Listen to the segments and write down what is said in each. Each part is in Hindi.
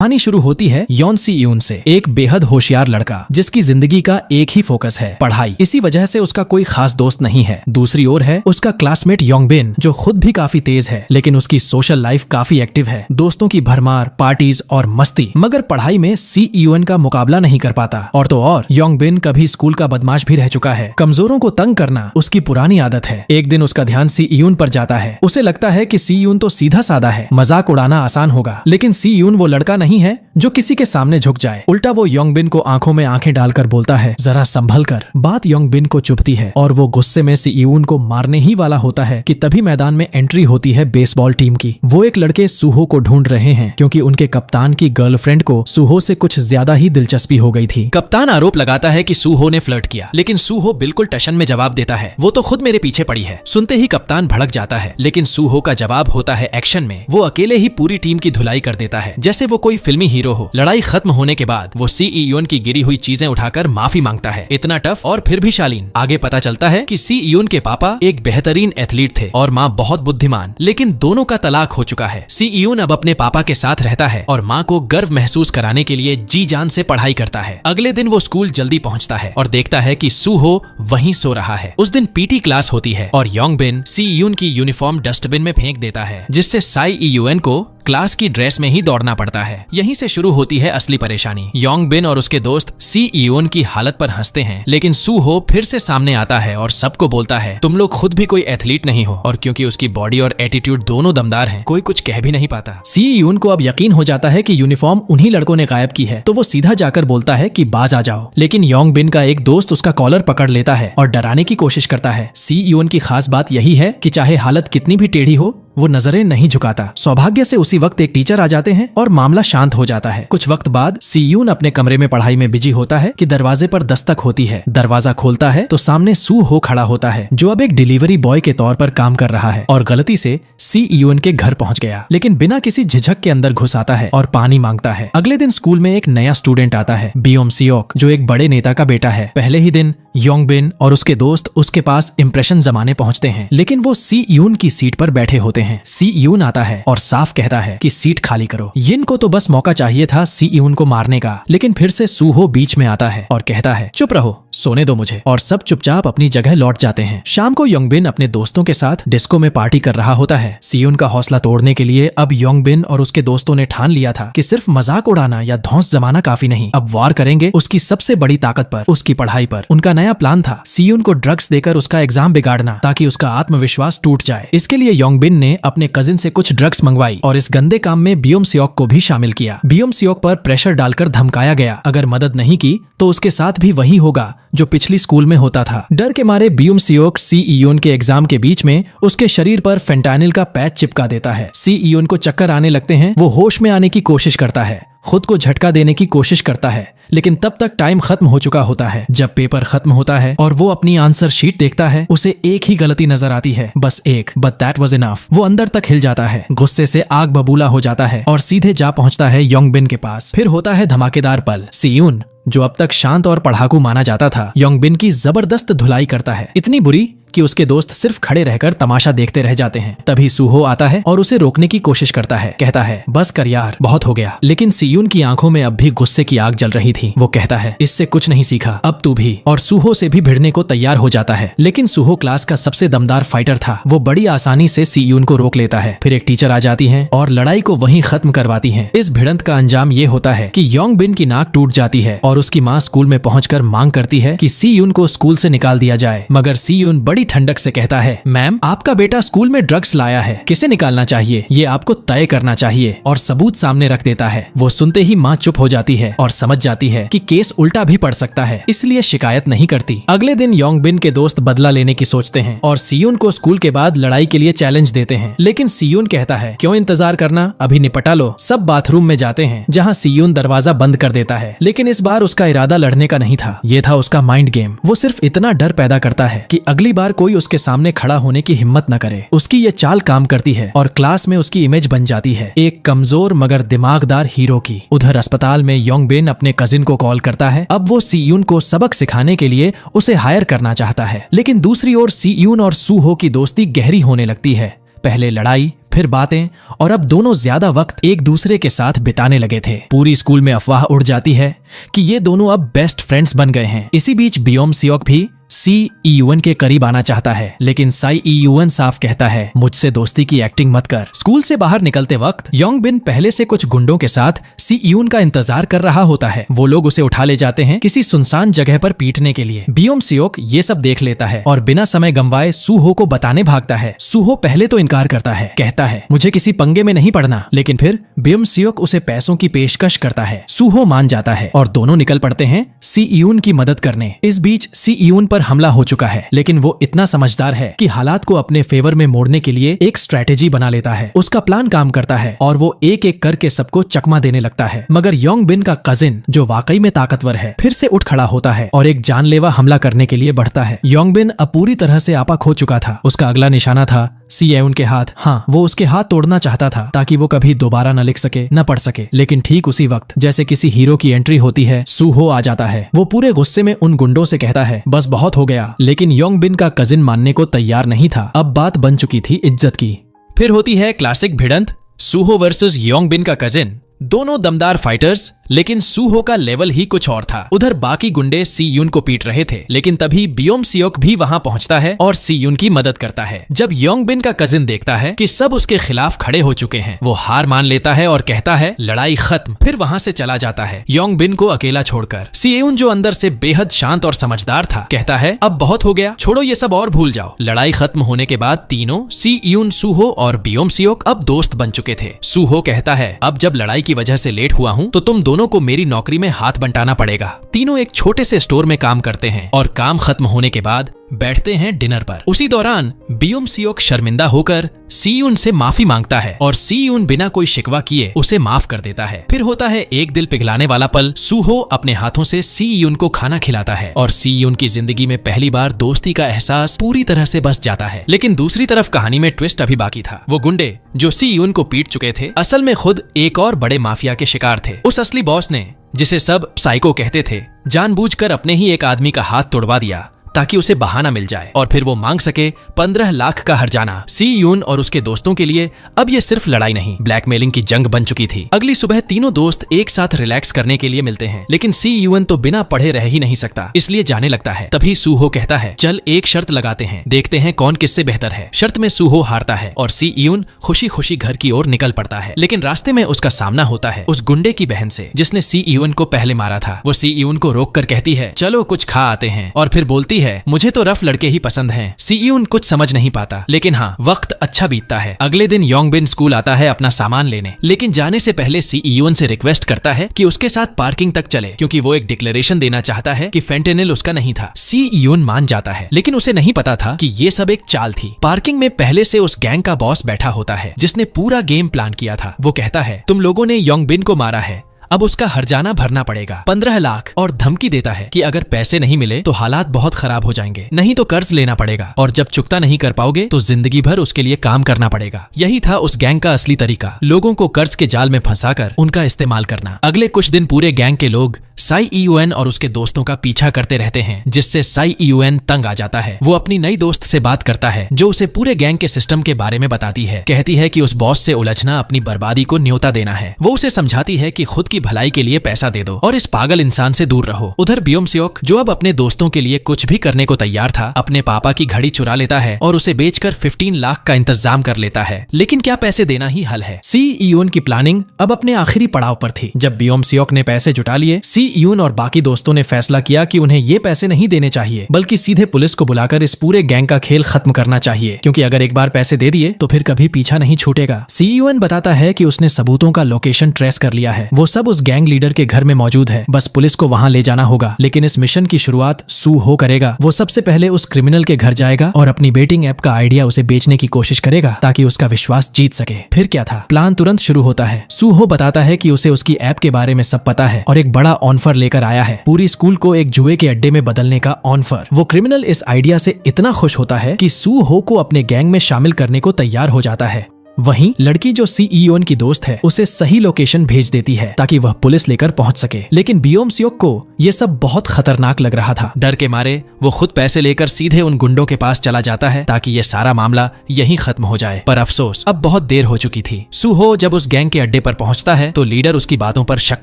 कहानी शुरू होती है यॉन सी यून से, एक बेहद होशियार लड़का जिसकी जिंदगी का एक ही फोकस है, पढ़ाई। इसी वजह से उसका कोई खास दोस्त नहीं है। दूसरी ओर है उसका क्लासमेट योंग बिन, जो खुद भी काफी तेज है, लेकिन उसकी सोशल लाइफ काफी एक्टिव है, दोस्तों की भरमार, पार्टीज और मस्ती। मगर पढ़ाई में सी यून का मुकाबला नहीं कर पाता। और तो और योंग बिन कभी स्कूल का बदमाश भी रह चुका है। कमजोरों को तंग करना उसकी पुरानी आदत है। एक दिन उसका ध्यान सी यून पर जाता है। उसे लगता है कि सी यून तो सीधा साधा है, मजाक उड़ाना आसान होगा। लेकिन सी यून वो लड़का नहीं है जो किसी के सामने झुक जाए। उल्टा वो योंग बिन को आंखों में आंखें डालकर बोलता है, जरा संभल कर। बात योंग बिन को चुभती है और वो गुस्से में सी यून को मारने ही वाला होता है कि तभी मैदान में एंट्री होती है बेसबॉल टीम की। वो एक लड़के सूहो को ढूंढ रहे हैं क्योंकि उनके कप्तान की गर्लफ्रेंड को सूहो से कुछ ज्यादा ही दिलचस्पी हो गई थी। कप्तान आरोप लगाता है कि सूहो ने फ्लर्ट किया, लेकिन सूहो बिल्कुल टशन में जवाब देता है, वो तो खुद मेरे पीछे पड़ी है। सुनते ही कप्तान भड़क जाता है, लेकिन सूहो का जवाब होता है एक्शन में। वो अकेले ही पूरी टीम की धुलाई कर देता है, जैसे वो कोई फिल्मी हीरो हो। लड़ाई खत्म होने के बाद वो सी यून की गिरी हुई चीजें उठाकर माफी मांगता है। इतना टफ और फिर भी शालीन। आगे पता चलता है कि सी यून के पापा एक बेहतरीन एथलीट थे और माँ बहुत बुद्धिमान, लेकिन दोनों का तलाक हो चुका है। सी यून अब अपने पापा के साथ रहता है और माँ को गर्व महसूस कराने के लिए जी जान से पढ़ाई करता है। अगले दिन वो स्कूल जल्दी पहुँचता है और देखता है कि सूहो वहीं सो रहा है। उस दिन पीटी क्लास होती है और योंग बिन सी यून की यूनिफॉर्म डस्टबिन में फेंक देता है, जिससे साई यून को क्लास की ड्रेस में ही दौड़ना पड़ता है। यहीं से शुरू होती है असली परेशानी। योंग बिन और उसके दोस्त सी यून की हालत पर हंसते हैं, लेकिन सूहो फिर से सामने आता है और सबको बोलता है, तुम लोग खुद भी कोई एथलीट नहीं हो। और क्योंकि उसकी बॉडी और एटीट्यूड दोनों दमदार हैं, कोई कुछ कह भी नहीं पाता। सी यून को अब यकीन हो जाता है कि यूनिफॉर्म उन्हीं लड़कों ने गायब की है, तो वो सीधा जाकर बोलता है कि बाज आ जाओ। लेकिन योंग बिन का एक दोस्त उसका कॉलर पकड़ लेता है और डराने की कोशिश करता है। सी यून की खास बात यही है कि चाहे हालत कितनी भी टेढ़ी हो, वो नजरें नहीं झुकाता। सौभाग्य से उसी वक्त एक टीचर आ जाते हैं और मामला शांत हो जाता है। कुछ वक्त बाद सी यून अपने कमरे में पढ़ाई में बिजी होता है कि दरवाजे पर दस्तक होती है। दरवाजा खोलता है तो सामने सूहो खड़ा होता है, जो अब एक डिलीवरी बॉय के तौर पर काम कर रहा है और गलती से सी यून के घर पहुंच गया। लेकिन बिना किसी झिझक के अंदर घुस आता है और पानी मांगता है। अगले दिन स्कूल में एक नया स्टूडेंट आता है, बियोम सियोक, जो एक बड़े नेता का बेटा है। पहले ही दिन योंग बिन और उसके दोस्त उसके पास इंप्रेशन जमाने पहुंचते हैं, लेकिन वो सी यून की सीट पर बैठे होते हैं। सी यून आता है और साफ कहता है कि सीट खाली करो। यिन को तो बस मौका चाहिए था सी यून को मारने का, लेकिन फिर से सूहो बीच में आता है और कहता है, चुप रहो, सोने दो मुझे। और सब चुपचाप अपनी जगह लौट जाते हैं। शाम को योंग बिन अपने दोस्तों के साथ डिस्को में पार्टी कर रहा होता है। सी यून का हौसला तोड़ने के लिए अब योंग बिन और उसके दोस्तों ने ठान लिया था कि सिर्फ मजाक उड़ाना या धौंस जमाना काफी नहीं, अब वार करेंगे उसकी सबसे बड़ी ताकत पर, उसकी पढ़ाई पर। उनका नया प्लान था सी यून को ड्रग्स देकर उसका एग्जाम बिगाड़ना, ताकि उसका आत्मविश्वास टूट जाए। इसके लिए योंग बिन ने अपने कजिन से कुछ ड्रग्स मंगवाई और इस गंदे काम में बियोम सियोक को भी शामिल किया। बियोम सियोक पर प्रेशर डालकर धमकाया गया, अगर मदद नहीं की तो उसके साथ भी वही होगा जो पिछली स्कूल में होता था। डर के मारे बियोम सियोक सी यून के एग्जाम के बीच में उसके शरीर पर फेंटानिल का पैच चिपका देता है। सी यून को चक्कर आने लगते हैं। वो होश में आने की कोशिश करता है, खुद को झटका देने की कोशिश करता है, लेकिन तब तक टाइम खत्म हो चुका होता है। जब पेपर खत्म होता है और वो अपनी आंसर शीट देखता है, उसे एक ही गलती नजर आती है, बस एक, बट दैट वाज इनफ। वो अंदर तक हिल जाता है, गुस्से से आग बबूला हो जाता है और सीधे जा पहुंचता है योंग बिन के पास। फिर होता है धमाकेदार पल। सी यून, जो अब तक शांत और पढ़ाकू माना जाता था, योंग बिन की जबरदस्त धुलाई करता है, इतनी बुरी कि उसके दोस्त सिर्फ खड़े रहकर तमाशा देखते रह जाते हैं। तभी सूहो आता है और उसे रोकने की कोशिश करता है, कहता है, बस कर यार, बहुत हो गया। लेकिन सी यून की आंखों में अब भी गुस्से की आग जल रही थी। वो कहता है, इससे कुछ नहीं सीखा, अब तू भी। और सूहो से भी भिड़ने को तैयार हो जाता है। लेकिन सूहो क्लास का सबसे दमदार फाइटर था, वो बड़ी आसानी से सी यून को रोक लेता है। फिर एक टीचर आ जाती है और लड़ाई को वहीं खत्म करवाती है। इस भिड़ंत का अंजाम ये होता है कि योंग बिन की नाक टूट जाती है और उसकी माँ स्कूल में पहुंचकर मांग करती है कि सी यून को स्कूल से निकाल दिया जाए। मगर सी यून बड़ी ठंडक से कहता है, मैम, आपका बेटा स्कूल में ड्रग्स लाया है, किसे निकालना चाहिए ये आपको तय करना चाहिए, और सबूत सामने रख देता है। वो सुनते ही माँ चुप हो जाती है और समझ जाती है कि केस उल्टा भी पड़ सकता है, इसलिए शिकायत नहीं करती। अगले दिन योंग बिन के दोस्त बदला लेने की सोचते हैं और सी यून को स्कूल के बाद लड़ाई के लिए चैलेंज देते हैं। लेकिन सी यून कहता है, क्यों इंतजार करना, अभी निपटा लो। सब बाथरूम में जाते हैं, जहाँ सी यून दरवाजा बंद कर देता है। लेकिन इस बार उसका इरादा लड़ने का नहीं था, ये था उसका माइंड गेम। वो सिर्फ इतना डर पैदा करता है कि अगली बार कोई उसके सामने खड़ा होने की हिम्मत न करे। उसकी ये चाल काम करती है और क्लास में उसकी इमेज बन जाती है, एक कमजोर मगर दिमागदार हीरो की। उधर अस्पताल में योंग बिन अपने कजिन को कॉल करता है। अब वो सी यून को सबक सिखाने के लिए उसे हायर करना चाहता है। लेकिन दूसरी ओर सी यून और सूहो की दोस्ती गहरी होने लगती है। पहले लड़ाई, फिर बातें, और अब दोनों ज्यादा वक्त एक दूसरे के साथ बिताने लगे थे। पूरी स्कूल में अफवाह उड़ जाती है कि ये दोनों अब बेस्ट फ्रेंड्स बन गए हैं। इसी बीच बियोम सियोक भी सी ईयून के करीब आना चाहता है, लेकिन साई ईयून साफ कहता है मुझसे दोस्ती की एक्टिंग मत कर। स्कूल से बाहर निकलते वक्त योंग बिन पहले से कुछ गुंडों के साथ सी ईयून का इंतजार कर रहा होता है। वो लोग उसे उठा ले जाते हैं किसी सुनसान जगह पर पीटने के लिए। बियोम सियोक ये सब देख लेता है और बिना समय गंवाए सूहो को बताने भागता है। सूहो पहले तो इनकार करता है, कहता है मुझे किसी पंगे में नहीं पड़ना, लेकिन फिर बियोम सियोक उसे पैसों की पेशकश करता है। सूहो मान जाता है और दोनों निकल पड़ते हैं सी ईयून की मदद करने। इस बीच सी ईयून पर हमला हो चुका है, लेकिन वो इतना समझदार है कि हालात को अपने फेवर में मोड़ने के लिए एक स्ट्रेटेजी बना लेता है। उसका प्लान काम करता है और वो एक एक करके सबको चकमा देने लगता है। मगर योंग बिन का कजिन, जो वाकई में ताकतवर है, फिर से उठ खड़ा होता है और एक जानलेवा हमला करने के लिए बढ़ता है। योंग बिन अब पूरी तरह से आपा खो चुका था। उसका अगला निशाना था सी ईयून के हाथ। हाँ, वो उसके हाथ तोड़ना चाहता था ताकि वो कभी दोबारा न लिख सके, न पढ़ सके। लेकिन ठीक उसी वक्त जैसे किसी हीरो की एंट्री होती है, सूहो आ जाता है। वो पूरे गुस्से में उन गुंडों से कहता है बस बहुत हो गया, लेकिन योंग बिन का कजिन मानने को तैयार नहीं था। अब बात बन चुकी थी इज्जत की। फिर होती है क्लासिक भिड़ंत, सूहो वर्सेस योंग बिन का कजिन। दोनों दमदार फाइटर्स, लेकिन सूहो का लेवल ही कुछ और था। उधर बाकी गुंडे सी यून को पीट रहे थे, लेकिन तभी बियोम सियोक भी वहां पहुंचता है और सी यून की मदद करता है। जब योंग बिन का कजिन देखता है कि सब उसके खिलाफ खड़े हो चुके हैं, वो हार मान लेता है और कहता है लड़ाई खत्म। फिर वहां से चला जाता है योंग बिन को अकेला छोड़कर। सी यून, जो अंदर से बेहद शांत और समझदार था, कहता है अब बहुत हो गया, छोड़ो ये सब और भूल जाओ। लड़ाई खत्म होने के बाद तीनों, सी यून, सूहो और बियोम सियोक, अब दोस्त बन चुके थे। सूहो कहता है अब जब लड़ाई की वजह से लेट हुआ हूं तो तुम दोनों को मेरी नौकरी में हाथ बंटाना पड़ेगा। तीनों एक छोटे से स्टोर में काम करते हैं और काम खत्म होने के बाद बैठते हैं डिनर पर। उसी दौरान बियोम सियोक शर्मिंदा होकर सी यून से माफी मांगता है और सी यून बिना कोई शिकवा किए उसे माफ कर देता है। फिर होता है एक दिल पिघलाने वाला पल। सूहो अपने हाथों से सी यून को खाना खिलाता है और सी यून की जिंदगी में पहली बार दोस्ती का एहसास पूरी तरह से बस जाता है। लेकिन दूसरी तरफ कहानी में ट्विस्ट अभी बाकी था। वो गुंडे जो सी यून को पीट चुके थे, असल में खुद एक और बड़े माफिया के शिकार थे। उस असली बॉस ने, जिसे सब साइको कहते थे, जानबूझकर अपने ही एक आदमी का हाथ तोड़वा दिया ताकि उसे बहाना मिल जाए और फिर वो मांग सके 15 लाख का हर्जाना। सी यून और उसके दोस्तों के लिए अब ये सिर्फ लड़ाई नहीं, ब्लैकमेलिंग की जंग बन चुकी थी। अगली सुबह तीनों दोस्त एक साथ रिलैक्स करने के लिए मिलते हैं, लेकिन सी यून तो बिना पढ़े रह ही नहीं सकता, इसलिए जाने लगता है। तभी सूहो कहता है चल एक शर्त लगाते हैं, देखते हैं कौन किससे बेहतर है। शर्त में सूहो हारता है और सी यून खुशी खुशी घर की ओर निकल पड़ता है। लेकिन रास्ते में उसका सामना होता है उस गुंडे की बहन से, जिसने सी यून को पहले मारा था। वो सी यून को रोक कर कहती है चलो कुछ खा आते हैं, और फिर बोलती है मुझे तो रफ लड़के ही पसंद हैं। सी यून कुछ समझ नहीं पाता, लेकिन हाँ, वक्त अच्छा बीतता है। अगले दिन योंग बिन स्कूल आता है अपना सामान लेने, लेकिन जाने से पहले सी यून से रिक्वेस्ट करता है कि उसके साथ पार्किंग तक चले, क्योंकि वो एक डिक्लेरेशन देना चाहता है कि फेंटेनिल उसका नहीं था। सी यून मान जाता है, लेकिन उसे नहीं पता था कि ये सब एक चाल थी। पार्किंग में पहले से उस गैंग का बॉस बैठा होता है, जिसने पूरा गेम प्लान किया था। वो कहता है तुम लोगों ने योंग बिन को मारा है, अब उसका हर्जाना भरना पड़ेगा 15 लाख, और धमकी देता है कि अगर पैसे नहीं मिले तो हालात बहुत खराब हो जाएंगे, नहीं तो कर्ज लेना पड़ेगा, और जब चुकता नहीं कर पाओगे तो जिंदगी भर उसके लिए काम करना पड़ेगा। यही था उस गैंग का असली तरीका, लोगों को कर्ज के जाल में फंसाकर उनका इस्तेमाल करना। अगले कुछ दिन पूरे गैंग के लोग साई ईयून और उसके दोस्तों का पीछा करते रहते हैं, जिससे साई ईयून तंग आ जाता है। वो अपनी नई दोस्त से बात करता है, जो उसे पूरे गैंग के सिस्टम के बारे में बताती है। कहती है कि उस बॉस से उलझना अपनी बर्बादी को न्योता देना है। वो उसे समझाती है कि खुद की भलाई के लिए पैसा दे दो और इस पागल इंसान से दूर रहो। उधर बियोम सियोक, जो अब अपने दोस्तों के लिए कुछ भी करने को तैयार था, अपने पापा की घड़ी चुरा लेता है और उसे बेचकर 15 लाख का इंतजाम कर लेता है। लेकिन क्या पैसे देना ही हल है? सी यून की प्लानिंग अब अपने आखिरी पड़ाव पर थी। जब बियोम सियोक ने पैसे जुटा लिए, सी यून और बाकी दोस्तों ने फैसला किया कि उन्हें ये पैसे नहीं देने चाहिए, बल्कि सीधे पुलिस को बुलाकर इस पूरे गैंग का खेल खत्म करना चाहिए, क्योंकि अगर एक बार पैसे दे दिए तो फिर कभी पीछा नहीं छूटेगा। सी यून बताता है कि उसने सबूतों का लोकेशन ट्रेस कर लिया है, वो सब उस गैंग लीडर के घर में मौजूद है, बस पुलिस को वहां ले जाना होगा। लेकिन इस मिशन की शुरुआत सूहो करेगा। वो सबसे पहले उस क्रिमिनल के घर जाएगा और अपनी बेटिंग ऐप का आइडिया उसे बेचने की कोशिश करेगा ताकि उसका विश्वास जीत सके। फिर क्या था, प्लान तुरंत शुरू होता है। सूहो बताता है कि उसे उसकी ऐप के बारे में सब पता है और एक बड़ा ऑफर लेकर आया है, पूरी स्कूल को एक जुए के अड्डे में बदलने का ऑफर। वो क्रिमिनल इस आइडिया से इतना खुश होता है कि सूहो को अपने गैंग में शामिल करने को तैयार हो जाता है। वहीं लड़की जो सी इयोन की दोस्त है उसे सही लोकेशन भेज देती है ताकि वह पुलिस लेकर पहुंच सके। लेकिन बियोम सियोक को ये सब बहुत खतरनाक लग रहा था। डर के मारे वो खुद पैसे लेकर सीधे उन गुंडों के पास चला जाता है ताकि ये सारा मामला यहीं खत्म हो जाए। पर अफसोस अब बहुत देर हो चुकी थी। सूहो जब उस गैंग के अड्डे पर पहुंचता है तो लीडर उसकी बातों पर शक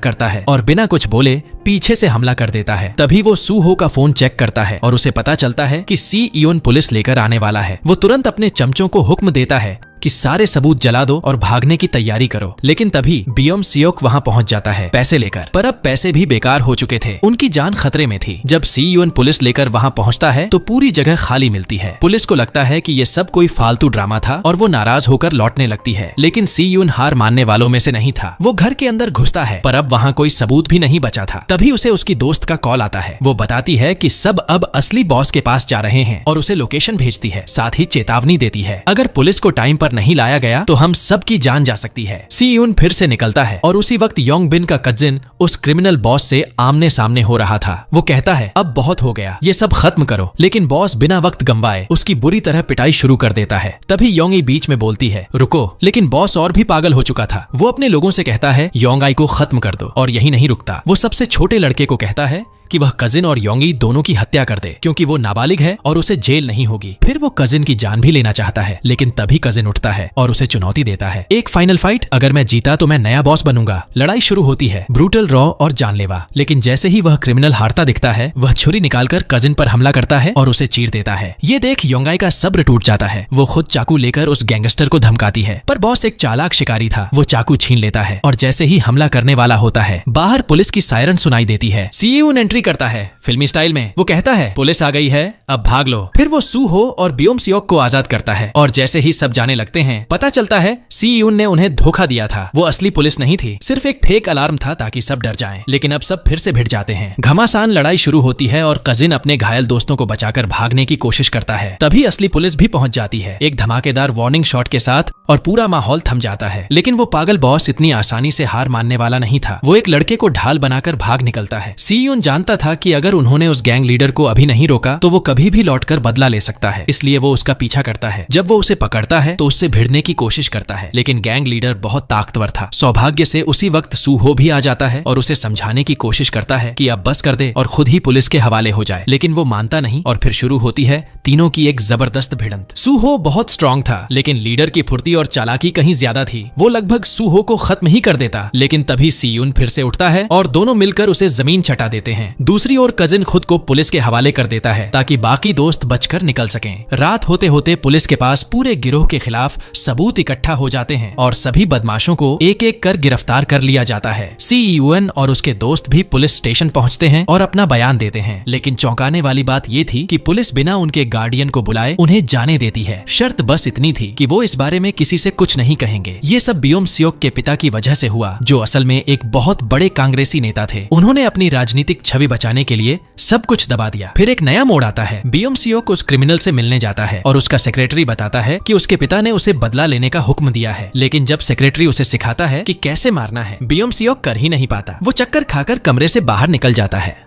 करता है और बिना कुछ बोले पीछे से हमला कर देता है। तभी वो सूहो का फोन चेक करता है और उसे पता चलता है कि सी इयोन पुलिस लेकर आने वाला है। वो तुरंत अपने चमचों को हुक्म देता है कि सारे सबूत जला दो और भागने की तैयारी करो। लेकिन तभी बियोम सियोक वहां पहुंच जाता है पैसे लेकर। पर अब पैसे भी बेकार हो चुके थे, उनकी जान खतरे में थी। जब सी यून पुलिस लेकर वहां पहुंचता है तो पूरी जगह खाली मिलती है। पुलिस को लगता है कि ये सब कोई फालतू ड्रामा था और वो नाराज होकर लौटने लगती है। लेकिन सी यून हार मानने वालों में से नहीं था। वो घर के अंदर घुसता है पर अब वहां कोई सबूत भी नहीं बचा था। तभी उसे उसकी दोस्त का कॉल आता है। वो बताती है कि सब अब असली बॉस के पास जा रहे हैं और उसे लोकेशन भेजती है। साथ ही चेतावनी देती है अगर पुलिस को टाइम पर नहीं लाया गया तो हम सबकी जान जा सकती है। सी यून फिर से निकलता है और उसी वक्त योंग बिन का कजिन उस क्रिमिनल बॉस से आमने सामने हो रहा था। वो कहता है अब बहुत हो गया, ये सब खत्म करो। लेकिन बॉस बिना वक्त गंवाए उसकी बुरी तरह पिटाई शुरू कर देता है। तभी योंग बीच में बोलती है रुको। लेकिन बॉस और भी पागल हो चुका था। वो अपने लोगों से कहता है योंग को खत्म कर दो और यही नहीं रुकता। वो सबसे छोटे लड़के को कहता है कि वह कजिन और योंगी दोनों की हत्या कर दे क्योंकि वो नाबालिग है और उसे जेल नहीं होगी। फिर वो कजिन की जान भी लेना चाहता है लेकिन तभी कजिन उठता है और उसे चुनौती देता है एक फाइनल फाइट, अगर मैं जीता तो मैं नया बॉस बनूंगा। लड़ाई शुरू होती है, ब्रूटल, रॉ और जानलेवा। लेकिन जैसे ही वह क्रिमिनल हारता दिखता है वह छुरी निकालकर कजिन पर हमला करता है और उसे चीर देता है। ये देख योंगाई का सब्र टूट जाता है। वो खुद चाकू लेकर उस गैंगस्टर को धमकाती है पर बॉस एक चालाक शिकारी था। वो चाकू छीन लेता है और जैसे ही हमला करने वाला होता है बाहर पुलिस की सायरन सुनाई देती है। सीयून एंट्री करता है फिल्मी स्टाइल में। वो कहता है पुलिस आ गई है, अब भाग लो। फिर वो सूहो और बियोम सियोक को आजाद करता है और जैसे ही सब जाने लगते हैं पता चलता है सी यून ने उन्हें धोखा दिया था। वो असली पुलिस नहीं थी, सिर्फ एक फेक अलार्म था ताकि सब डर जाएं। लेकिन अब सब फिर से भिड़ जाते हैं। घमासान लड़ाई शुरू होती है और कजिन अपने घायल दोस्तों को बचाकर भागने की कोशिश करता है। तभी असली पुलिस भी पहुंच जाती है एक धमाकेदार वार्निंग शॉट के साथ और पूरा माहौल थम जाता है। लेकिन वो पागल बॉस इतनी आसानी से हार मानने वाला नहीं था। वो एक लड़के को ढाल बनाकर भाग निकलता है। सी यून जानता था कि अगर उन्होंने उस गैंग लीडर को अभी नहीं रोका तो वो कभी भी लौटकर बदला ले सकता है, इसलिए वो उसका पीछा करता है। जब वो उसे पकड़ता है तो उससे भिड़ने की कोशिश करता है लेकिन गैंग लीडर बहुत ताकतवर था। सौभाग्य से उसी वक्त सूहो भी आ जाता है और उसे समझाने की कोशिश करता है कि अब बस कर दे और खुद ही पुलिस के हवाले हो जाए। लेकिन वो मानता नहीं और फिर शुरू होती है तीनों की एक जबरदस्त भिड़ंत। सूहो बहुत स्ट्रांग था लेकिन लीडर की फुर्ती और चालाकी कहीं ज्यादा थी। वो लगभग सूहो को खत्म ही कर देता। लेकिन तभी सीयून फिर से उठता है और दोनों मिलकर उसे जमीन चटा देते हैं। दूसरी ओर कजिन खुद को पुलिस के हवाले कर देता है ताकि बाकी दोस्त बचकर निकल सकें। रात होते होते पुलिस के पास पूरे गिरोह के खिलाफ सबूत इकट्ठा हो जाते हैं और सभी बदमाशों को एक एक कर गिरफ्तार कर लिया जाता है। सीयूएन और उसके दोस्त भी पुलिस स्टेशन पहुंचते हैं और अपना बयान देते हैं। लेकिन चौंकाने वाली बात ये थी कि पुलिस बिना उनके गार्डियन को बुलाए उन्हें जाने देती है। शर्त बस इतनी थी कि वो इस बारे में किसी से कुछ नहीं कहेंगे। ये सब बियोम सियोक के पिता की वजह से हुआ जो असल में एक बहुत बड़े कांग्रेसी नेता थे। उन्होंने अपनी राजनीतिक छवि बचाने के लिए सब कुछ दबा दिया। फिर एक नया मोड़ आता है। बियोम सियोक उस क्रिमिनल से मिलने जाता है और उसका सेक्रेटरी बताता है कि उसके पिता ने उसे बदला लेने का हुक्म दिया है। लेकिन जब सेक्रेटरी उसे सिखाता है कि कैसे मारना है बियोम सियोक कर ही नहीं पाता। वो चक्कर खाकर कमरे से बाहर निकल जाता है।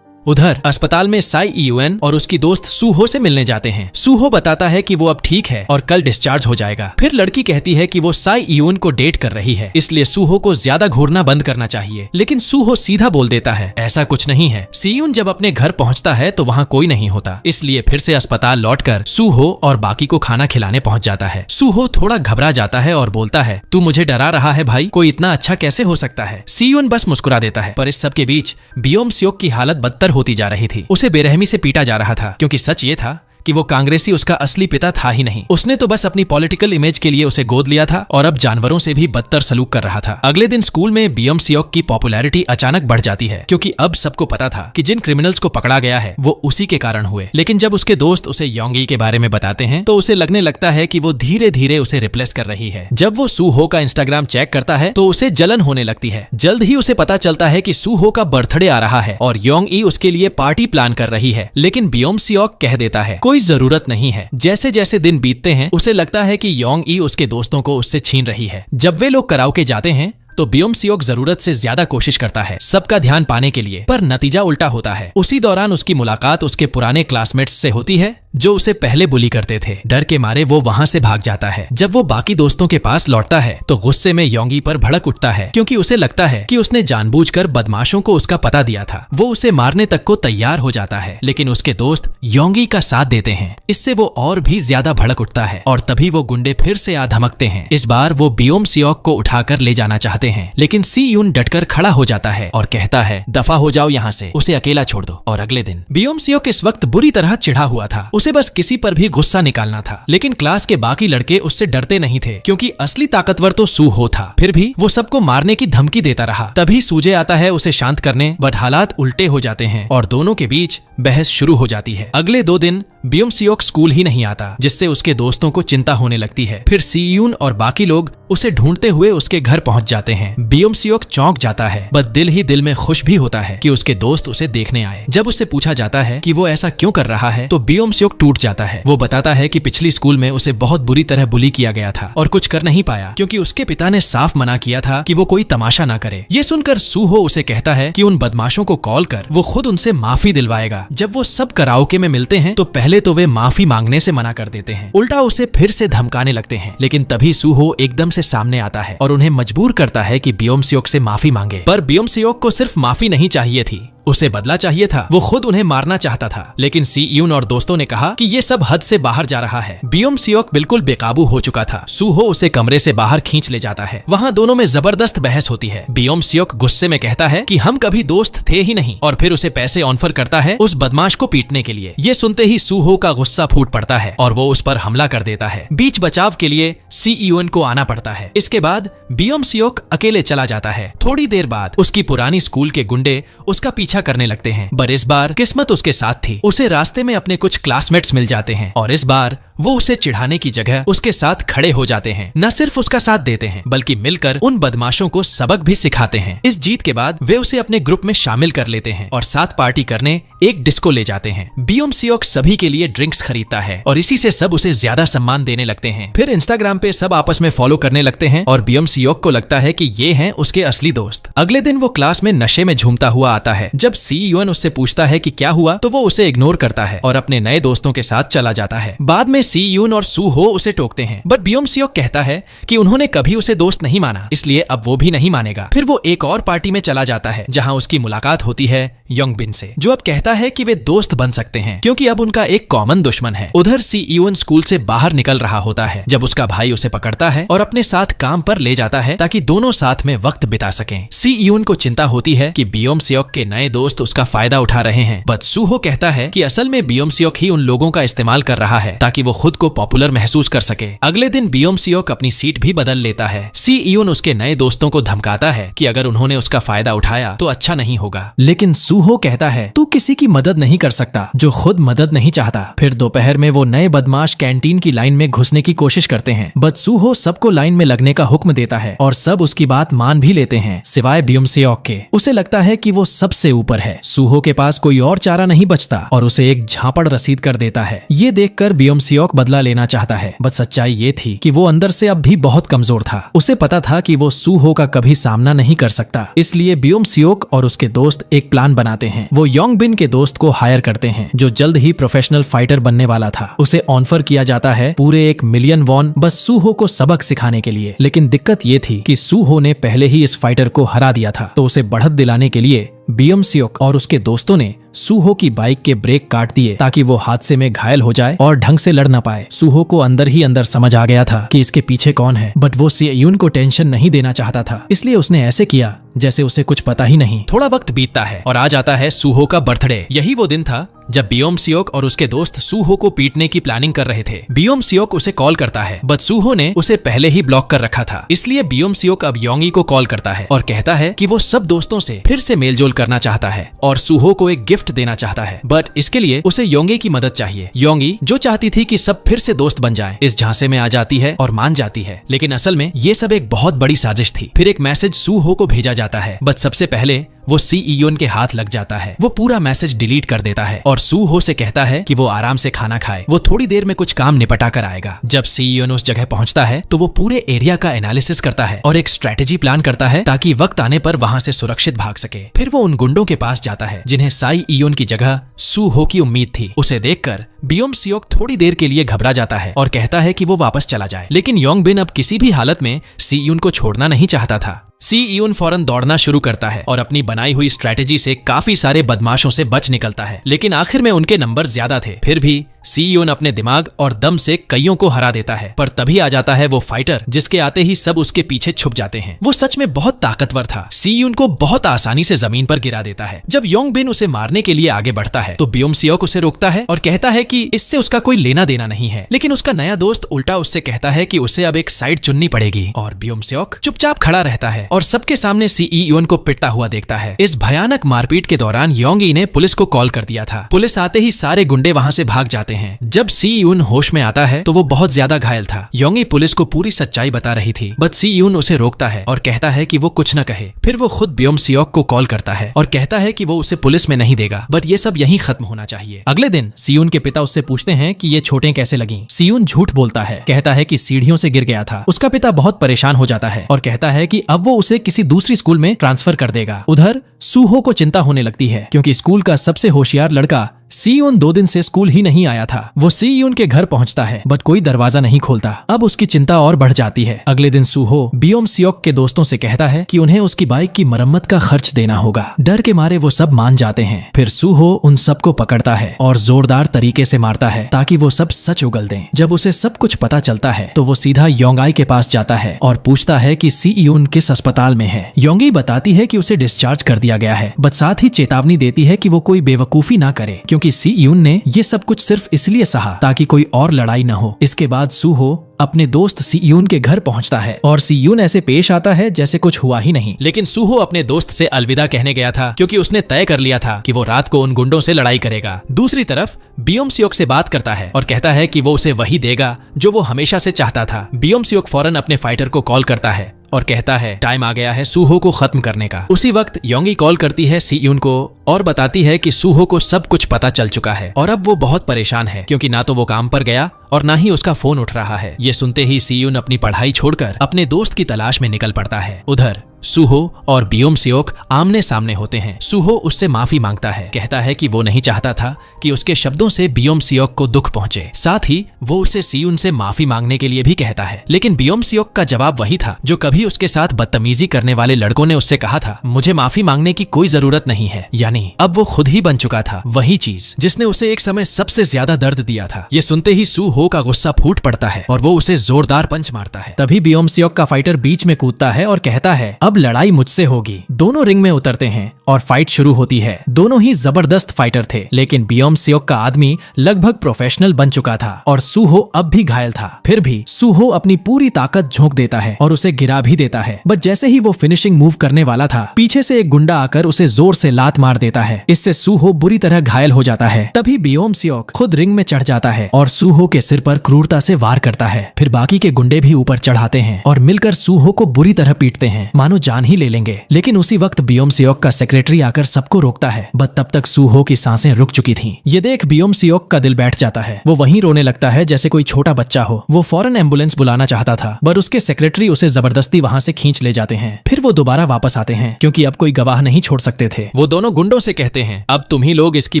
उधर अस्पताल में साई ईयूएन और उसकी दोस्त सूहो से मिलने जाते हैं। सूहो बताता है कि वो अब ठीक है और कल डिस्चार्ज हो जाएगा। फिर लड़की कहती है कि वो साई ईयूएन को डेट कर रही है इसलिए सूहो को ज्यादा घूरना बंद करना चाहिए। लेकिन सूहो सीधा बोल देता है ऐसा कुछ नहीं है। सीयून जब अपने घर पहुंचता है तो वहां कोई नहीं होता, इसलिए फिर से अस्पताल लौटकर सूहो और बाकी को खाना खिलाने पहुंच जाता है। सूहो थोड़ा घबरा जाता है और बोलता है तू मुझे डरा रहा है भाई, कोई इतना अच्छा कैसे हो सकता है। सीयून बस मुस्कुरा देता है। पर इस सब के बीच बियोम सियोक की हालत बदतर होती जा रही थी। उसे बेरहमी से पीटा जा रहा था क्योंकि सच ये था कि वो कांग्रेसी उसका असली पिता था ही नहीं। उसने तो बस अपनी पॉलिटिकल इमेज के लिए उसे गोद लिया था और अब जानवरों से भी बदतर सलूक कर रहा था। अगले दिन स्कूल में बियोम सियोक की पॉपुलैरिटी अचानक बढ़ जाती है क्योंकि अब सबको पता था कि जिन क्रिमिनल्स को पकड़ा गया है वो उसी के कारण हुए। लेकिन जब उसके दोस्त उसे योंगी के बारे में बताते हैं तो उसे लगने लगता है कि वो धीरे धीरे उसे रिप्लेस कर रही है। जब वो सूहो का इंस्टाग्राम चेक करता है तो उसे जलन होने लगती है। जल्द ही उसे पता चलता है कि सूहो का बर्थडे आ रहा है और योंगी उसके लिए पार्टी प्लान कर रही है। लेकिन बियोम सियोक कह देता है कोई जरूरत नहीं है। जैसे जैसे दिन बीतते हैं उसे लगता है कि योंगी उसके दोस्तों को उससे छीन रही है। जब वे लोग कराओके जाते हैं तो बियोम सियोक जरूरत से ज्यादा कोशिश करता है सबका ध्यान पाने के लिए, पर नतीजा उल्टा होता है। उसी दौरान उसकी मुलाकात उसके पुराने क्लासमेट्स से होती है जो उसे पहले बुली करते थे। डर के मारे वो वहाँ से भाग जाता है। जब वो बाकी दोस्तों के पास लौटता है तो गुस्से में योंगी पर भड़क उठता है, क्योंकि उसे लगता है कि उसने जानबूझकर बदमाशों को उसका पता दिया था। वो उसे मारने तक को तैयार हो जाता है, लेकिन उसके दोस्त योंगी का साथ देते हैं। इससे वो और भी ज्यादा भड़क उठता है और तभी वो गुंडे फिर से आ धमकते हैं। इस बार वो बियोम सियोक को उठाकर ले जाना चाहते हैं, लेकिन सी यून डटकर खड़ा हो जाता है और कहता है, दफा हो जाओ यहाँ से, उसे अकेला छोड़ दो। और अगले दिन बियोम सियोक इस वक्त बुरी तरह चिढ़ा हुआ था। उसे बस किसी पर भी गुस्सा निकालना था, लेकिन क्लास के बाकी लड़के उससे डरते नहीं थे, क्योंकि असली ताकतवर तो सू हो था। फिर भी वो सबको मारने की धमकी देता रहा। तभी सूजे आता है उसे शांत करने, बट हालात उल्टे हो जाते हैं और दोनों के बीच बहस शुरू हो जाती है। अगले 2 दिन बियोम सियोक स्कूल ही नहीं आता, जिससे उसके दोस्तों को चिंता होने लगती है। फिर सी यून और बाकी लोग उसे ढूंढते हुए उसके घर पहुंच जाते हैं। बियोम सियोक चौंक जाता है, बट दिल ही दिल में खुश भी होता है कि उसके दोस्त उसे देखने आए। जब उससे पूछा जाता है कि वो ऐसा क्यों कर रहा है, तो बियोम सियोक टूट जाता है। वो बताता है कि पिछली स्कूल में उसे बहुत बुरी तरह बुली किया गया था और कुछ कर नहीं पाया, क्योंकि उसके पिता ने साफ मना किया था कि वो कोई तमाशा ना करे। ये सुनकर सूहो उसे कहता है कि उन बदमाशों को कॉल कर वो खुद उनसे माफी दिलवाएगा। जब वो सब कराओके में मिलते हैं तो पहले तो वे माफी मांगने से मना कर देते हैं, उल्टा उसे फिर से धमकाने लगते हैं। लेकिन तभी सूहो एकदम से सामने आता है और उन्हें मजबूर करता है कि बियोम सियोक से माफी मांगे। पर बियोम सियोक को सिर्फ माफी नहीं चाहिए थी, उसे बदला चाहिए था। वो खुद उन्हें मारना चाहता था, लेकिन सी यून और दोस्तों ने कहा कि ये सब हद से बाहर जा रहा है। बियोम सियोक बिल्कुल बेकाबू हो चुका था। सूहो उसे कमरे से बाहर खींच ले जाता है। वहाँ दोनों में जबरदस्त बहस होती है। बियोम सियोक गुस्से में कहता है कि हम कभी दोस्त थे ही नहीं, और फिर उसे पैसे ऑफर करता है उस बदमाश को पीटने के लिए। ये सुनते ही सूहो का गुस्सा फूट पड़ता है और वो उस पर हमला कर देता है। बीच बचाव के लिए सी यून को आना पड़ता है। इसके बाद बियोम सियोक अकेले चला जाता है। थोड़ी देर बाद उसकी पुरानी स्कूल के गुंडे उसका पीछा करने लगते हैं, पर इस बार किस्मत उसके साथ थी। उसे रास्ते में अपने कुछ क्लासमेट्स मिल जाते हैं और इस बार वो उसे चिढ़ाने की जगह उसके साथ खड़े हो जाते हैं। न सिर्फ उसका साथ देते हैं, बल्कि मिलकर उन बदमाशों को सबक भी सिखाते हैं। इस जीत के बाद वे उसे अपने ग्रुप में शामिल कर लेते हैं और साथ पार्टी करने एक डिस्को ले जाते हैं। बियोम सियोक सभी के लिए ड्रिंक्स खरीदता है और इसी से सब उसे ज्यादा सम्मान देने लगते हैं। फिर इंस्टाग्राम पे सब आपस में फॉलो करने लगते हैं और बियोम सियोक को लगता है कि ये हैं उसके असली दोस्त। अगले दिन वो क्लास में नशे में झूमता हुआ आता है। जब सी यून उससे पूछता है कि क्या हुआ, तो वो उसे इग्नोर करता है और अपने नए दोस्तों के साथ चला जाता है। बाद में सी यून और सूहो उसे टोकते हैं, बट बियोम सियोक कहता है कि उन्होंने कभी उसे दोस्त नहीं माना, इसलिए अब वो भी नहीं मानेगा। फिर वो एक और पार्टी में चला जाता है, जहां उसकी मुलाकात होती है योंगबिन से, जो अब कहता है कि वे दोस्त बन सकते हैं क्योंकि अब उनका एक कॉमन दुश्मन है। उधर सी यून स्कूल से बाहर निकल रहा होता है जब उसका भाई उसे पकड़ता है और अपने साथ काम पर ले जाता है ताकि दोनों साथ में वक्त बिता सकें। सी यून को चिंता होती है कि बियोम सियोक के नए दोस्त उसका फायदा उठा रहे हैं, बट सूहो कहता है कि असल में बियोम सियोक ही उन लोगों का इस्तेमाल कर रहा है ताकि वो खुद को पॉपुलर महसूस कर सके। अगले दिन बियोम सियोक अपनी सीट भी बदल लेता है। सी यून उसके नए दोस्तों को धमकाता है कि अगर उन्होंने उसका फायदा उठाया तो अच्छा नहीं होगा, लेकिन सूहो कहता है तू किसी की मदद नहीं कर सकता जो खुद मदद नहीं चाहता। फिर दोपहर में वो नए बदमाश कैंटीन की लाइन में घुसने की कोशिश करते हैं, बट सूहो सबको लाइन में लगने का हुक्म देता है और सब उसकी बात मान भी लेते हैं सिवाय बियोम सियोक के। उसे लगता है कि वो सबसे ऊपर है। सूहो के पास कोई और चारा नहीं बचता और उसे एक झापड़ रसीद कर देता है। ये देखकर बियोम सियोक बदला लेना चाहता है, बट सच्चाई ये थी कि वो अंदर से अब भी बहुत कमजोर था। उसे पता था कि वो सूहो का कभी सामना नहीं कर सकता, इसलिए बियोम सियोक और उसके दोस्त एक प्लान बनाते हैं। वो योंगबिन के दोस्त को हायर करते हैं जो जल्द ही प्रोफेशनल फाइटर बनने वाला था। उसे ऑफर किया जाता है पूरे 1 मिलियन वॉन बस सूहो को सबक सिखाने के लिए। लेकिन दिक्कत ये थी कि सूहो ने पहले ही इस फाइटर को हरा दिया था, तो उसे बढ़त दिलाने के लिए बियोम सियोक और उसके दोस्तों ने सूहो की बाइक के ब्रेक काट दिए ताकि वो हादसे में घायल हो जाए और ढंग से लड़ न पाए। सूहो को अंदर ही अंदर समझ आ गया था कि इसके पीछे कौन है, बट वो सी यून को टेंशन नहीं देना चाहता था, इसलिए उसने ऐसे किया जैसे उसे कुछ पता ही नहीं। थोड़ा वक्त बीतता है और आ जाता है सूहो का बर्थडे। यही वो दिन था जब बियोम सियोक और उसके दोस्त सूहो को पीटने की प्लानिंग कर रहे थे। बियोम सियोक उसे कॉल करता है, बट सूहो ने उसे पहले ही ब्लॉक कर रखा था, इसलिए बियोम सियोक अब योंगी को कॉल करता है और कहता है कि वो सब दोस्तों से फिर से मेलजोल करना चाहता है और सूहो को एक गिफ्ट देना चाहता है, बट इसके लिए उसे योंगी की मदद चाहिए। योंगी जो चाहती थी कि सब फिर से दोस्त बन जाएं, इस झांसे में आ जाती है और मान जाती है, लेकिन असल में ये सब एक बहुत बड़ी साजिश थी। फिर एक मैसेज सूहो को भेजा जाता है, बट सबसे पहले वो सी यून के हाथ लग जाता है। वो पूरा मैसेज डिलीट कर देता है और सू हो से कहता है कि वो आराम से खाना खाए, वो थोड़ी देर में कुछ काम निपटा कर आएगा। जब सी यून उस जगह पहुंचता है तो वो पूरे एरिया का एनालिसिस करता है और एक स्ट्रेटेजी प्लान करता है ताकि वक्त आने पर वहां से सुरक्षित भाग सके। फिर वो उन गुंडों के पास जाता है जिन्हें साई यून की जगह सू हो की उम्मीद थी। उसे देखकर बियोम सियोक थोड़ी देर के लिए घबरा जाता है और कहता है कि वो वापस चला जाए, लेकिन योंग बिन अब किसी भी हालत में सी यून को छोड़ना नहीं चाहता था। सी यून फौरन दौड़ना शुरू करता है और अपनी बनाई हुई स्ट्रेटेजी से काफी सारे बदमाशों से बच निकलता है, लेकिन आखिर में उनके नंबर ज्यादा थे। फिर भी सी यून अपने दिमाग और दम से कईयों को हरा देता है, पर तभी आ जाता है वो फाइटर जिसके आते ही सब उसके पीछे छुप जाते हैं। वो सच में बहुत ताकतवर था। सी यून को बहुत आसानी से जमीन पर गिरा देता है। जब योंग बिन उसे मारने के लिए आगे बढ़ता है तो बियोम सियोक उसे रोकता है और कहता है कि इससे उसका कोई लेना देना नहीं है, लेकिन उसका नया दोस्त उल्टा उससे कहता है कि उसे अब एक साइड चुननी पड़ेगी और बियोम सियोक चुपचाप खड़ा रहता है और सबके सामने सी यून को पिटता हुआ देखता है। इस भयानक मारपीट के दौरान योंग ई ने पुलिस को कॉल कर दिया था। पुलिस आते ही सारे गुंडे वहां से भाग जाते हैं। जब सी यून होश में आता है तो वो बहुत ज्यादा घायल था। योंग ई पुलिस को पूरी सच्चाई बता रही थी, बट सी यून उसे रोकता है और कहता है कि वो कुछ न कहे। फिर वो खुद बियोम सियोक को कॉल करता है और कहता है कि वो उसे पुलिस में नहीं देगा, बट ये सब यहीं खत्म होना चाहिए। अगले दिन सी यून के पिता उससे पूछते हैं कि ये चोटें कैसे लगी। सी यून झूठ बोलता है, कहता है कि सीढ़ियों से गिर गया था। उसका पिता बहुत परेशान हो जाता है और कहता है कि अब वो उसे किसी दूसरी स्कूल में ट्रांसफर कर देगा। उधर सूहो को चिंता होने लगती है क्योंकि स्कूल का सबसे होशियार लड़का सी यून 2 दिन से स्कूल ही नहीं आया था। वो सी यून के घर पहुंचता है बट कोई दरवाजा नहीं खोलता। अब उसकी चिंता और बढ़ जाती है। अगले दिन सूहो बियोम सियोक के दोस्तों से कहता है कि उन्हें उसकी बाइक की मरम्मत का खर्च देना होगा। डर के मारे वो सब मान जाते हैं। फिर सूहो उन सबको पकड़ता है और जोरदार तरीके से मारता है ताकि वो सब सच उगल दें। जब उसे सब कुछ पता चलता है तो वो सीधा योंगाई के पास जाता है और पूछता है कि सी यून किस अस्पताल में है। योंगी बताती है कि उसे डिस्चार्ज कर दिया गया है, बट साथ ही चेतावनी देती है कि वो कोई बेवकूफी ना करे क्योंकि सी यून ने ये सब कुछ सिर्फ इसलिए सहा ताकि कोई और लड़ाई न हो। इसके बाद सूहो अपने दोस्त सी यून के घर पहुंचता है और सी यून ऐसे पेश आता है जैसे कुछ हुआ ही नहीं। लेकिन सूहो अपने दोस्त से अलविदा कहने गया था क्योंकि उसने तय कर लिया था कि वो रात को उन गुंडों से लड़ाई करेगा। दूसरी तरफ बियोम सियोक से बात करता है और कहता है कि वो उसे वही देगा जो वो हमेशा से चाहता था। बियोम सियोक फौरन अपने फाइटर को कॉल करता है और कहता है टाइम आ गया है सूहो को खत्म करने का। उसी वक्त योंगी कॉल करती है सी यून को और बताती है कि सूहो को सब कुछ पता चल चुका है और अब वो बहुत परेशान है क्योंकि ना तो वो काम पर गया और ना ही उसका फोन उठ रहा है। ये सुनते ही सी यून अपनी पढ़ाई छोड़कर अपने दोस्त की तलाश में निकल पड़ता है। उधर सूहो और बियोम सियोक आमने सामने होते हैं। सूहो उससे माफी मांगता है, कहता है कि वो नहीं चाहता था कि उसके शब्दों से बियोम सियोक को दुख पहुंचे। साथ ही वो उसे सी यून से माफी मांगने के लिए भी कहता है, लेकिन बियोम सियोक का जवाब वही था जो कभी उसके साथ बदतमीजी करने वाले लड़कों ने उससे कहा था, मुझे माफी मांगने की कोई जरूरत नहीं है। यानी अब वो खुद ही बन चुका था वही चीज जिसने उसे एक समय सबसे ज्यादा दर्द दिया था। ये सुनते ही सूहो का गुस्सा फूट पड़ता है और वो उसे जोरदार पंच मारता है। तभी बियोम सियोक का फाइटर बीच में कूदता है और कहता है अब लड़ाई मुझसे होगी। दोनों रिंग में उतरते हैं और फाइट शुरू होती है। दोनों ही जबरदस्त फाइटर थे, लेकिन बियोम सियोक का आदमी लगभग प्रोफेशनल बन चुका था और सूहो अब भी घायल था। फिर भी सूहो अपनी पूरी ताकत झोंक देता है और उसे गिरा भी देता है। बट जैसे ही वो फिनिशिंग मूव करने वाला था, पीछे से एक गुंडा आकर उसे जोर से लात मार देता है। इससे सूहो बुरी तरह घायल हो जाता है। तभी बियोम सियोक खुद रिंग में चढ़ जाता है और सूहो के सिर पर क्रूरता से वार करता है। फिर बाकी के गुंडे भी ऊपर चढ़ाते हैं और मिलकर सूहो को बुरी तरह पीटते हैं, मानो जान ही ले लेंगे। लेकिन उसी वक्त बियोम सियोक का सेक्रेटरी आकर सबको रोकता है, बट तब तक सूहो की सांसें रुक चुकी थीं। ये देख बियोम सियोक का दिल बैठ जाता है। वो वहीं रोने लगता है जैसे कोई छोटा बच्चा हो। वो फौरन एम्बुलेंस बुलाना चाहता था, पर उसके सेक्रेटरी उसे जबरदस्ती वहां से खींच ले जाते हैं। फिर वो दोबारा वापस आते हैं क्योंकि अब कोई गवाह नहीं छोड़ सकते थे। वो दोनों गुंडों से कहते हैं, अब तुम ही लोग इसकी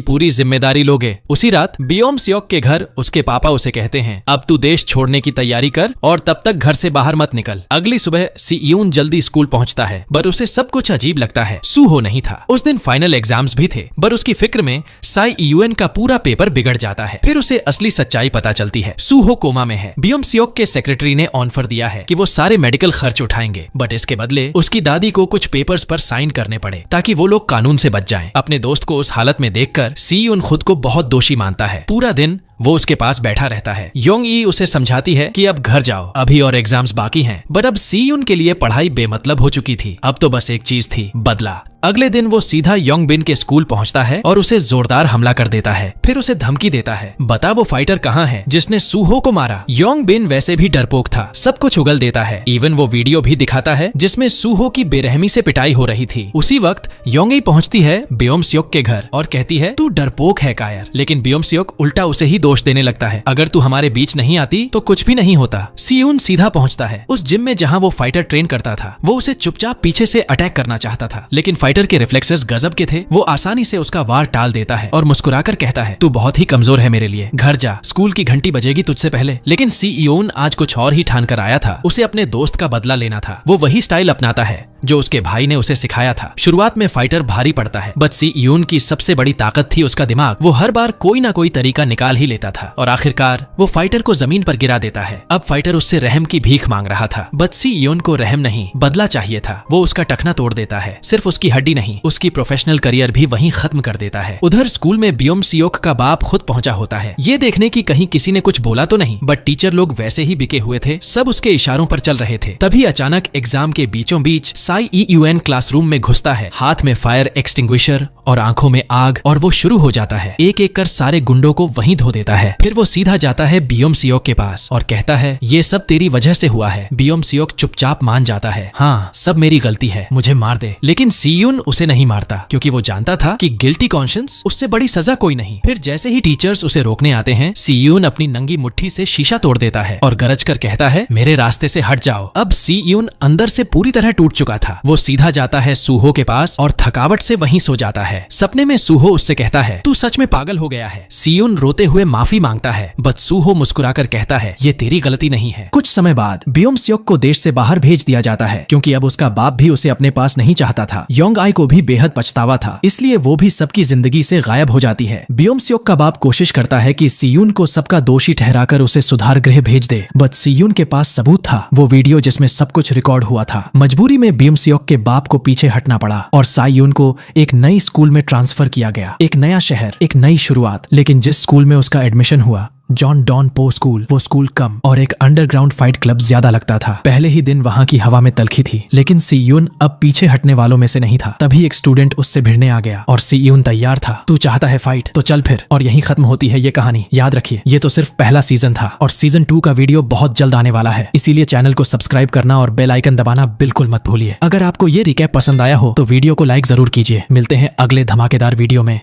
पूरी जिम्मेदारी लोगे। उसी रात बियोम सियोक के घर उसके पापा उसे कहते हैं, अब तू देश छोड़ने की तैयारी कर और तब तक घर से बाहर मत निकल। अगली सुबह सी यून जल्दी स्कूल पहुंचता है, पर उसे सब कुछ अजीब लगता है। सूहो नहीं था। उस दिन फाइनल एग्जाम्स भी थे, पर उसकी फिक्र में साई यूएन का पूरा पेपर बिगड़ जाता है। फिर उसे असली सच्चाई पता चलती है, सूहो कोमा में है। बियोम सियोक के सेक्रेटरी ने ऑफर दिया है कि वो सारे मेडिकल खर्च उठाएंगे, बट इसके बदले उसकी दादी को कुछ पेपर्स पर साइन करने पड़े ताकि वो लोग कानून से बच जाएं। अपने दोस्त को उस हालत में देखकर सी यून खुद को बहुत दोषी मानता है। पूरा दिन वो उसके पास बैठा रहता है। योंग ई उसे समझाती है कि अब घर जाओ, अभी और एग्जाम्स बाकी हैं। बट अब सी यून के लिए पढ़ाई बेमतलब हो चुकी थी। अब तो बस एक चीज थी, बदला। अगले दिन वो सीधा योंगबिन के स्कूल पहुंचता है और उसे जोरदार हमला कर देता है। फिर उसे धमकी देता है, बता वो फाइटर कहाँ है जिसने सूहो को मारा। योंगबिन वैसे भी डरपोक था, सब कुछ उगल देता है। इवन वो वीडियो भी दिखाता है जिसमें सूहो की बेरहमी से पिटाई हो रही थी। उसी वक्त योंगी पहुंचती है ब्योम-स्योक के घर और कहती है, तू डरपोक है कायर। लेकिन ब्योम-स्योक उल्टा उसे ही दोष देने लगता है, अगर तू हमारे बीच नहीं आती तो कुछ भी नहीं होता। सीयून सीधा पहुंचता है उस जिम में जहां वो फाइटर ट्रेन करता था। वो उसे चुपचाप पीछे से अटैक करना चाहता था, लेकिन फाइटर के रिफ्लेक्सेस गजब के थे। वो आसानी से उसका वार टाल देता है और मुस्कुराकर कहता है, तू बहुत ही कमजोर है मेरे लिए, घर जा, स्कूल की घंटी बजेगी तुझसे पहले। लेकिन सीयून आज कुछ और ही ठान कर आया था, उसे अपने दोस्त का बदला लेना था। वो वही स्टाइल अपनाता है जो उसके भाई ने उसे सिखाया था। शुरुआत में फाइटर भारी पड़ता है, बट सीयून की सबसे बड़ी ताकत थी उसका दिमाग। वो हर बार कोई ना कोई तरीका निकाल ही लेता था और आखिरकार वो फाइटर को जमीन पर गिरा देता है। अब फाइटर उससे रहम की भीख मांग रहा था, बट सीयून को रहम नहीं बदला चाहिए था। वो उसका टखना तोड़ देता है, सिर्फ उसकी हड्डी नहीं, उसकी प्रोफेशनल करियर भी वहीं खत्म कर देता है। उधर स्कूल में ब्योम-स्योक का बाप खुद पहुंचा होता है, ये देखने की कहीं किसी ने कुछ बोला तो नहीं, बट टीचर लोग वैसे ही बिके हुए थे, सब उसके इशारों पर चल रहे थे। तभी अचानक एग्जाम के बीचों बीच साईयूएन क्लासरूम में घुसता है, हाथ में फायर एक्सटिंग्विशर और आंखों में आग, और वो शुरू हो जाता है एक एक कर सारे गुंडों को वहीं धो देता है। फिर वो सीधा जाता है ब्योम-स्योक के पास और कहता है, ये सब तेरी वजह से हुआ है। ब्योम-स्योक चुपचाप मान जाता है, हाँ सब मेरी गलती है, मुझे मार दे। लेकिन सीयून उसे नहीं मारता क्योंकि वो जानता था कि गिल्टी कॉन्शियंस उससे बड़ी सजा कोई नहीं। फिर जैसे ही टीचर्स उसे रोकने आते हैं, सीयून अपनी नंगी मुट्ठी से शीशा तोड़ देता है और गरज कर कहता है, मेरे रास्ते से हट जाओ। अब सीयून अंदर से पूरी तरह टूट चुका था। वो सीधा जाता है सूहो के पास और थकावट से वहीं सो जाता है। सपने में सूहो उससे कहता है, तू सच में पागल हो गया है। सीयून रोते हुए माफी मांगता है, बट सूहो मुस्कुराकर कहता है, ये तेरी गलती नहीं है। कुछ समय बाद ब्योम-स्योक को देश से बाहर भेज दिया जाता है क्योंकि अब उसका बाप भी उसे अपने पास नहीं चाहता था। योंग-आई को भी बेहद पछतावा था, इसलिए वो भी सबकी जिंदगी से गायब हो जाती है। ब्योम-स्योक का बाप कोशिश करता है कि सीयून को सबका दोषी ठहराकर उसे सुधार गृह भेज दे, बट सीयून के पास सबूत था, वो वीडियो जिसमें सब कुछ रिकॉर्ड हुआ था। मजबूरी में ब्योम-स्योक के बाप को पीछे हटना पड़ा और सायून को एक नई स्कूल में ट्रांसफर किया गया। एक नया शहर, एक नई शुरुआत। लेकिन जिस स्कूल में उसका एडमिशन हुआ, जॉन डॉन पो स्कूल, वो स्कूल कम और एक अंडरग्राउंड फाइट क्लब ज्यादा लगता था। पहले ही दिन वहाँ की हवा में तलखी थी, लेकिन सीयून अब पीछे हटने वालों में से नहीं था। तभी एक स्टूडेंट उससे भिड़ने आ गया और सीयून तैयार था। तू चाहता है फाइट, तो चल फिर। और यहीं खत्म होती है ये कहानी। याद रखिए, ये तो सिर्फ पहला सीजन था और सीजन 2 का वीडियो बहुत जल्द आने वाला है, इसीलिए चैनल को सब्सक्राइब करना और बेल आइकन दबाना बिल्कुल मत भूलिए। अगर आपको ये रिकैप पसंद आया हो तो वीडियो को लाइक जरूर कीजिए। मिलते हैं अगले धमाकेदार वीडियो में।